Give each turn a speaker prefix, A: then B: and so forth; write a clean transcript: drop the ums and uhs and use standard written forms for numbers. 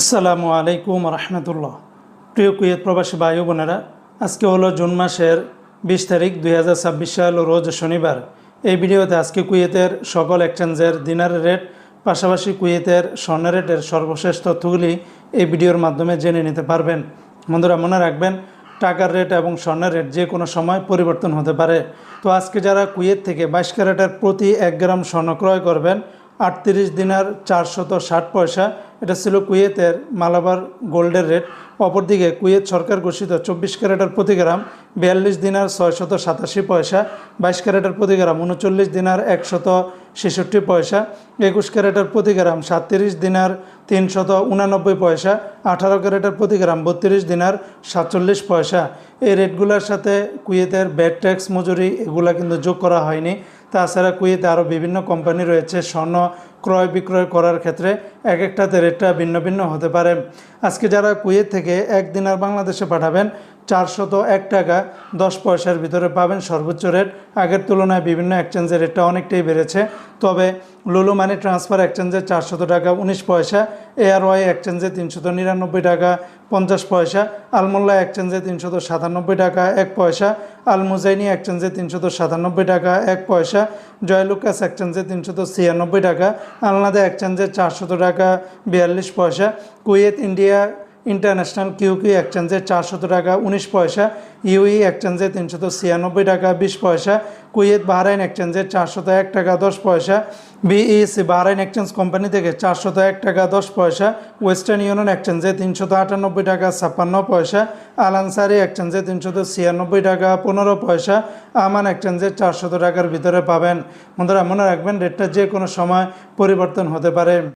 A: আসসালামু আলাইকুম রহমতুল্লাহ। প্রিয় কুয়েত প্রবাসী ভাই বোনেরা, আজকে হলো জুন মাসের 20 তারিখ 2026 সাল, রোজ শনিবার। এই ভিডিওতে আজকে কুয়েতের সকল এক্সচেঞ্জের দিনারের রেট, পাশাপাশি কুয়েতের স্বর্ণের রেটের সর্বশেষ তথ্যগুলি এই ভিডিওর মাধ্যমে জেনে নিতে পারবেন। বন্ধুরা, মনে রাখবেন, টাকার রেট এবং স্বর্ণের রেট যে কোনো সময় পরিবর্তন হতে পারে। তো আজকে যারা কুয়েত থেকে 22 ক্যারেটের প্রতি 1 গ্রাম স্বর্ণ ক্রয় করবেন, 38 দিনার 460 পয়সা, এটা ছিল কুয়েতের মালাবার গোল্ডের রেট। অপরদিকে কুয়েত সরকার ঘোষিত 24 ক্যারেটের প্রতি গ্রাম 42 দিনার 687 পয়সা, 22 ক্যারেটের প্রতি গ্রাম 39 দিনার 166 পয়সা, 21 ক্যারেটের প্রতি গ্রাম 37 দিনার 389 পয়সা, 18 ক্যারেটের প্রতি গ্রাম 32 দিনার 47 পয়সা। এই রেটগুলোর সাথে কুয়েতের ব্যাট ট্যাক্স, মজুরি এগুলা কিন্তু যোগ করা হয়নি। তাছাড়া কুয়েতে আরও বিভিন্ন কোম্পানি রয়েছে স্বর্ণ ক্রয় বিক্রয় করার ক্ষেত্রে, এক একটাতে রেটটা ভিন্ন ভিন্ন হতে পারে। আজকে যারা কুয়েত থেকে 1 দিনার বাংলাদেশে পাঠাবেন, 401 টাকা 10 পয়সার ভিতরে পাবেন সর্বোচ্চ রেট। আগের তুলনায় বিভিন্ন এক্সচেঞ্জের রেটটা অনেকটাই বেড়েছে। তবে লুলু মানি ট্রান্সফার এক্সচেঞ্জে 400 টাকা 19 পয়সা, এআরওয়াই এক্সচেঞ্জে 399 টাকা 50 পয়সা, আলমোল্লা এক্সচেঞ্জে 397 টাকা 1 পয়সা, আলমুজাইনি এক্সচেঞ্জে 397 টাকা 1 পয়সা, জয়লুকাস এক্সচেঞ্জে 396 টাকা, আলনাদা এক্সচেঞ্জে 400 টাকা 42 পয়সা, কুয়েত ইন্ডিয়া ইন্টারন্যাশনাল কিউকি এক্সচেঞ্জে 400 টাকা 19 পয়সা, ইউই এক্সচেঞ্জে 396 টাকা 20 পয়সা, কুয়েত বাহরাইন এক্সচেঞ্জে 401 টাকা 10 পয়সা, বিইসি বাহরাইন এক্সচেঞ্জ কোম্পানি থেকে 401 টাকা 10 পয়সা, ওয়েস্টার্ন ইউনিয়ন এক্সচেঞ্জে 398 টাকা 56 পয়সা, আল আনসারি এক্সচেঞ্জে 396 টাকা 15 পয়সা, আমান এক্সচেঞ্জে 400 টাকার ভিতরে পাবেন। বন্ধুরা, মনে রাখবেন, রেটটা যে কোনো সময় পরিবর্তন হতে পারে।